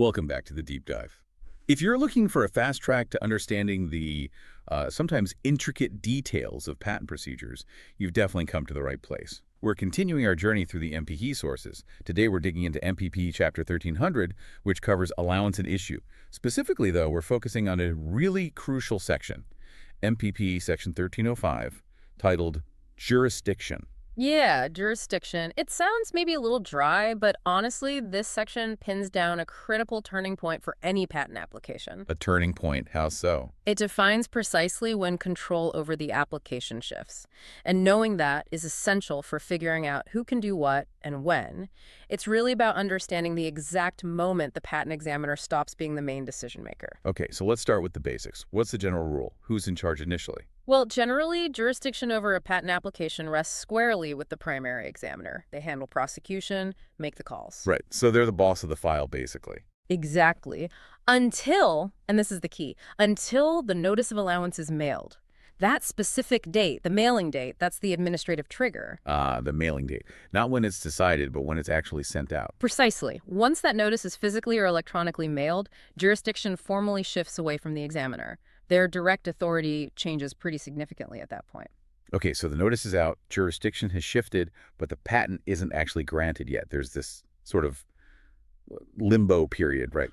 Welcome back to the deep dive. If you're looking for a fast track to understanding the sometimes intricate details of patent procedures, you've definitely come to the right place. We're continuing our journey through the MPE sources. Today we're digging into MPP Chapter 1300, which covers allowance and issue. Specifically, though, we're focusing on a really crucial section, MPP Section 1305, titled Jurisdiction. Yeah, jurisdiction. It sounds maybe a little dry, but honestly, this section pins down a critical turning point for any patent application. A turning point, how so? It defines precisely when control over the application shifts. And knowing that is essential for figuring out who can do what and when. It's really about understanding the exact moment the patent examiner stops being the main decision maker. Okay, so let's start with the basics. What's the general rule? Who's in charge initially? Well, generally, jurisdiction over a patent application rests squarely with the primary examiner. They handle prosecution, make the calls. Right, so they're the boss of the file, basically. Exactly. Until, and this is the key, until the notice of allowance is mailed. That specific date, the mailing date, that's the administrative trigger. The mailing date. Not when it's decided, but when it's actually sent out. Precisely. Once that notice is physically or electronically mailed, jurisdiction formally shifts away from the examiner. Their direct authority changes pretty significantly at that point. Okay, so the notice is out, jurisdiction has shifted, but the patent isn't actually granted yet. There's this sort of limbo period, right?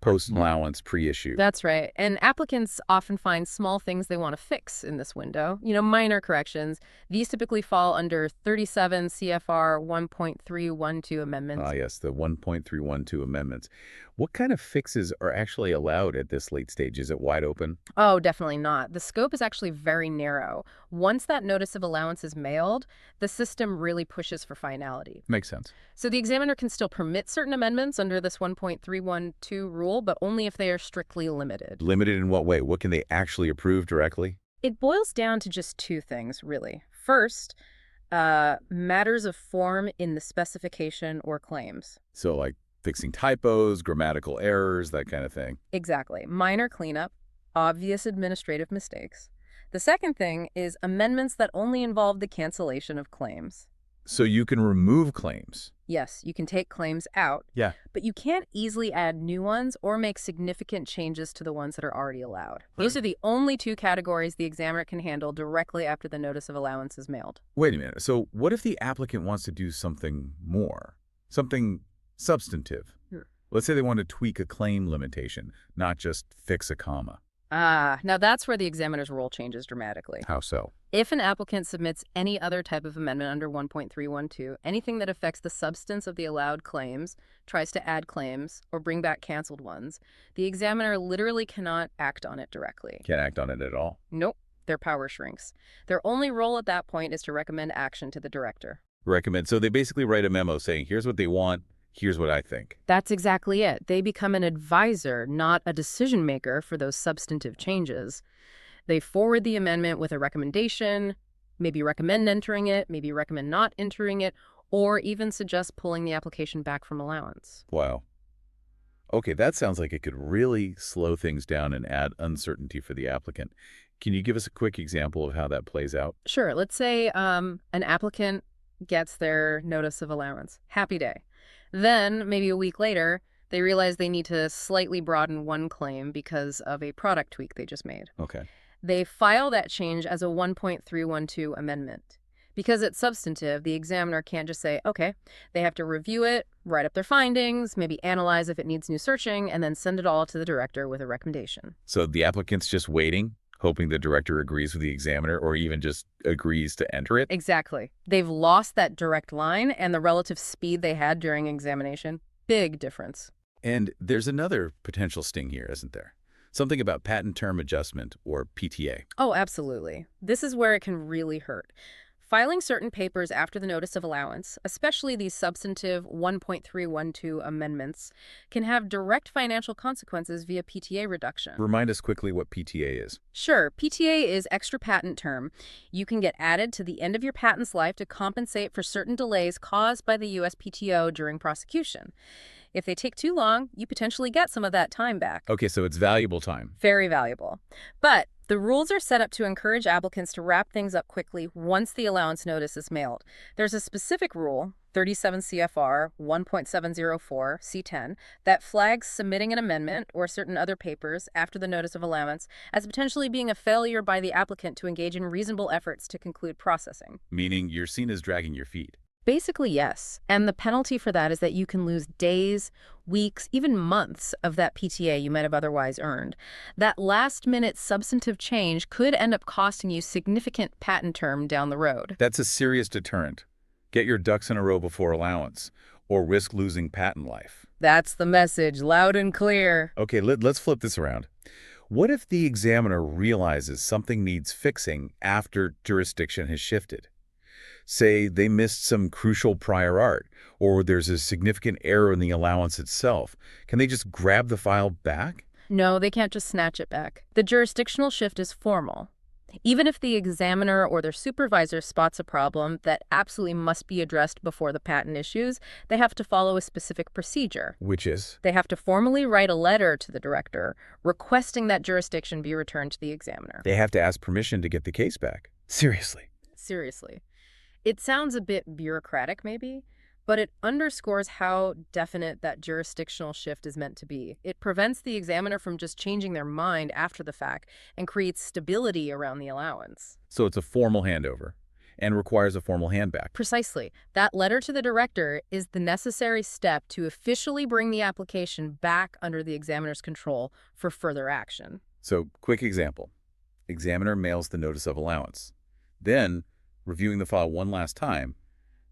Post-allowance, pre-issue. That's right. And applicants often find small things they want to fix in this window. Minor corrections. These typically fall under 37 CFR 1.312 amendments. Ah, yes, the 1.312 amendments. What kind of fixes are actually allowed at this late stage? Is it wide open? Oh, definitely not. The scope is actually very narrow. Once that notice of allowance is mailed, the system really pushes for finality. Makes sense. So the examiner can still permit certain amendments under this 1.312 rule, but only if they are strictly limited. Limited in what way? What can they actually approve directly? It boils down to just two things, really. First, matters of form in the specification or claims. So like fixing typos, grammatical errors, that kind of thing. Exactly. Minor cleanup, obvious administrative mistakes. The second thing is amendments that only involve the cancellation of claims. So you can remove claims. Yes, you can take claims out, Yeah. but you can't easily add new ones or make significant changes to the ones that are already allowed. Those are the only two categories the examiner can handle directly after the notice of allowance is mailed. Wait a minute. So what if the applicant wants to do something more? Something substantive? Let's say they want to tweak a claim limitation, not just fix a comma. Now that's where the examiner's role changes dramatically. How so? If an applicant submits any other type of amendment under 1.312, anything that affects the substance of the allowed claims, tries to add claims, or bring back canceled ones, the examiner literally cannot act on it directly. Can't act on it at all? Nope, their power shrinks. Their only role at that point is to recommend action to the director. Recommend. So they basically write a memo saying, here's what they want, here's what I think. That's exactly it. They become an advisor, not a decision maker for those substantive changes. They forward the amendment with a recommendation, maybe recommend entering it, maybe recommend not entering it, or even suggest pulling the application back from allowance. Wow. Okay, that sounds like it could really slow things down and add uncertainty for the applicant. Can you give us a quick example of how that plays out? Sure. Let's say an applicant gets their notice of allowance. Happy day. Then, maybe a week later, they realize they need to slightly broaden one claim because of a product tweak they just made. Okay. They file that change as a 1.312 amendment. Because it's substantive, the examiner can't just say, okay. They have to review it, write up their findings, maybe analyze if it needs new searching, and then send it all to the director with a recommendation. So the applicant's just waiting, hoping the director agrees with the examiner or even just agrees to enter it? Exactly. They've lost that direct line and the relative speed they had during examination. Big difference. And there's another potential sting here, isn't there? Something about patent term adjustment, or PTA. Oh, absolutely. This is where it can really hurt. Filing certain papers after the notice of allowance, especially these substantive 1.312 amendments, can have direct financial consequences via PTA reduction. Remind us quickly what PTA is. Sure, PTA is extra patent term. You can get added to the end of your patent's life to compensate for certain delays caused by the USPTO during prosecution. If they take too long, you potentially get some of that time back. Okay, so it's valuable time. Very valuable. But the rules are set up to encourage applicants to wrap things up quickly once the allowance notice is mailed. There's a specific rule, 37 CFR 1.704 C10 that flags submitting an amendment or certain other papers after the notice of allowance as potentially being a failure by the applicant to engage in reasonable efforts to conclude processing. Meaning you're seen as dragging your feet. Basically, yes. And the penalty for that is that you can lose days, weeks, even months of that PTA you might have otherwise earned. That last-minute substantive change could end up costing you significant patent term down the road. That's a serious deterrent. Get your ducks in a row before allowance, or risk losing patent life. That's the message, loud and clear. Okay, let's flip this around. What if the examiner realizes something needs fixing after jurisdiction has shifted? Say they missed some crucial prior art, or there's a significant error in the allowance itself. Can they just grab the file back? No, they can't just snatch it back. The jurisdictional shift is formal. Even if the examiner or their supervisor spots a problem that absolutely must be addressed before the patent issues, they have to follow a specific procedure. Which is? They have to formally write a letter to the director requesting that jurisdiction be returned to the examiner. They have to ask permission to get the case back. Seriously. Seriously. It sounds a bit bureaucratic, maybe, but it underscores how definite that jurisdictional shift is meant to be. It prevents the examiner from just changing their mind after the fact and creates stability around the allowance. So it's a formal handover and requires a formal handback. Precisely. That letter to the director is the necessary step to officially bring the application back under the examiner's control for further action. So, quick example. Examiner mails the notice of allowance. Then, reviewing the file one last time,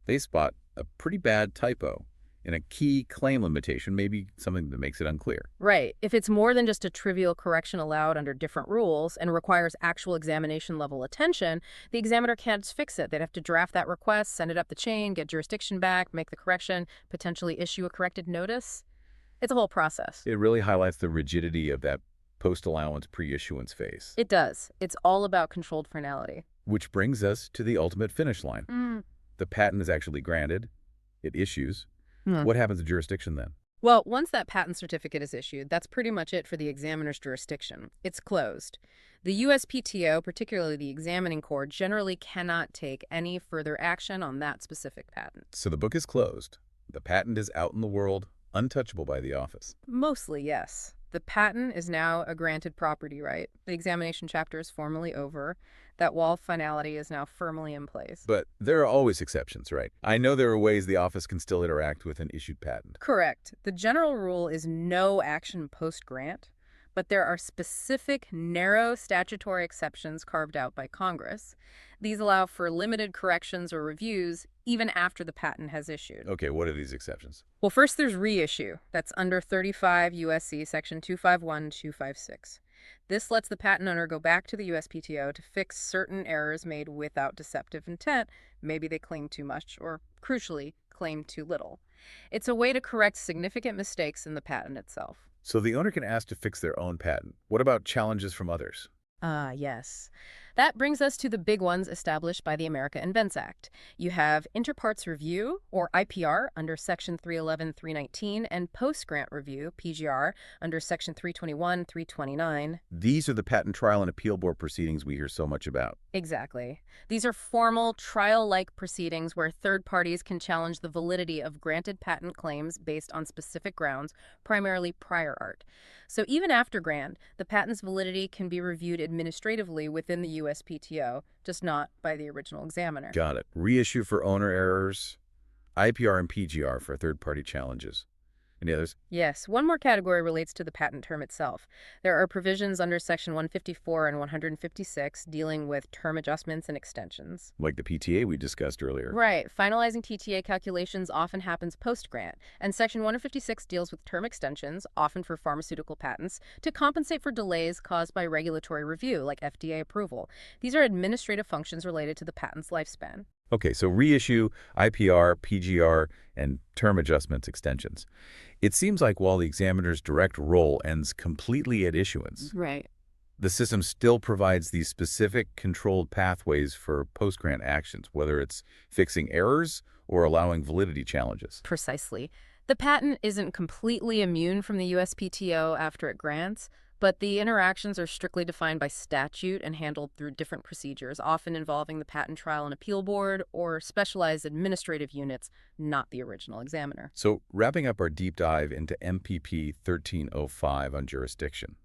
they spot a pretty bad typo in a key claim limitation, maybe something that makes it unclear. Right. If it's more than just a trivial correction allowed under different rules and requires actual examination level attention, the examiner can't just fix it. They'd have to draft that request, send it up the chain, get jurisdiction back, make the correction, potentially issue a corrected notice. It's a whole process. It really highlights the rigidity of that post-allowance pre-issuance phase. It does. It's all about controlled finality. Which brings us to the ultimate finish line. The patent is actually granted. It issues. What happens to jurisdiction then? Well, once that patent certificate is issued, that's pretty much it for the examiner's jurisdiction. It's closed. The USPTO, particularly the examining court, generally cannot take any further action on that specific patent. So the book is closed. The patent is out in the world, untouchable by the office. Mostly, yes. The patent is now a granted property right. The examination chapter is formally over. That wall of finality is now firmly in place. But there are always exceptions, right? I know there are ways the office can still interact with an issued patent. Correct. The general rule is no action post-grant, but there are specific, narrow statutory exceptions carved out by Congress. These allow for limited corrections or reviews even after the patent has issued. Okay, what are these exceptions? Well, first there's reissue. That's under 35 U.S.C. Section 251-256. This lets the patent owner go back to the USPTO to fix certain errors made without deceptive intent. Maybe they claim too much or, crucially, claim too little. It's a way to correct significant mistakes in the patent itself. So the owner can ask to fix their own patent. What about challenges from others? Yes. That brings us to the big ones established by the America Invents Act. You have inter partes review, or IPR, under Section 311-319, and post-grant review, PGR, under Section 321-329. These are the patent trial and appeal board proceedings we hear so much about. Exactly. These are formal, trial-like proceedings where third parties can challenge the validity of granted patent claims based on specific grounds, primarily prior art. So even after grant, the patent's validity can be reviewed administratively within the USPTO, just not by the original examiner. Got it. Reissue for owner errors, IPR and PGR for third-party challenges. Any others? Yes, one more category relates to the patent term itself. There are provisions under Section 154 and 156 dealing with term adjustments and extensions. Like the PTA we discussed earlier. Right. Finalizing TTA calculations often happens post-grant, and Section 156 deals with term extensions, often for pharmaceutical patents, to compensate for delays caused by regulatory review, like FDA approval. These are administrative functions related to the patent's lifespan. Okay, so reissue, IPR, PGR, and term adjustments extensions. It seems like while the examiner's direct role ends completely at issuance, Right. the system still provides these specific controlled pathways for post-grant actions, whether it's fixing errors or allowing validity challenges. Precisely. The patent isn't completely immune from the USPTO after it grants, but the interactions are strictly defined by statute and handled through different procedures, often involving the Patent Trial and Appeal Board or specialized administrative units, not the original examiner. So wrapping up our deep dive into MPP 1305 on jurisdiction,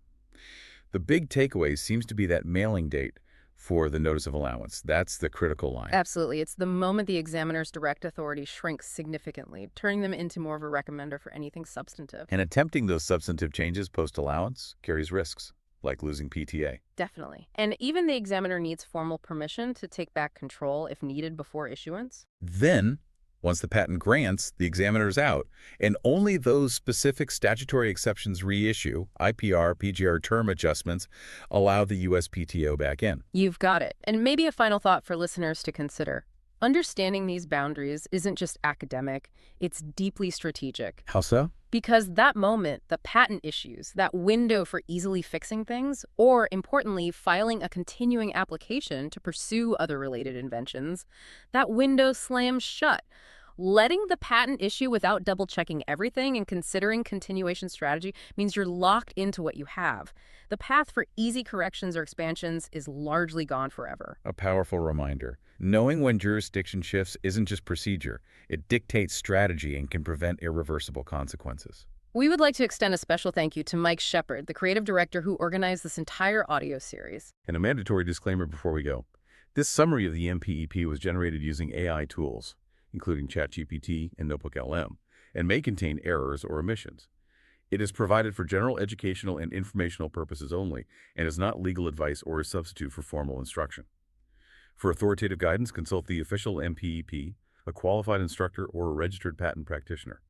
the big takeaway seems to be that mailing date for the Notice of Allowance. That's the critical line. Absolutely. It's the moment the examiner's direct authority shrinks significantly, turning them into more of a recommender for anything substantive. And attempting those substantive changes post-allowance carries risks, like losing PTA. Definitely. And even the examiner needs formal permission to take back control if needed before issuance. Then, once the patent grants, the examiner's out, and only those specific statutory exceptions reissue, IPR, PGR term adjustments, allow the USPTO back in. You've got it. And maybe a final thought for listeners to consider. Understanding these boundaries isn't just academic, it's deeply strategic. How so? Because that moment, the patent issues, that window for easily fixing things, or importantly, filing a continuing application to pursue other related inventions, that window slams shut. Letting the patent issue without double-checking everything and considering continuation strategy means you're locked into what you have. The path for easy corrections or expansions is largely gone forever. A powerful reminder. Knowing when jurisdiction shifts isn't just procedure. It dictates strategy and can prevent irreversible consequences. We would like to extend a special thank you to Mike Shepard, the creative director who organized this entire audio series. And a mandatory disclaimer before we go. This summary of the MPEP was generated using AI tools, including ChatGPT and NotebookLM, and may contain errors or omissions. It is provided for general educational and informational purposes only and is not legal advice or a substitute for formal instruction. For authoritative guidance, consult the official MPEP, a qualified instructor, or a registered patent practitioner.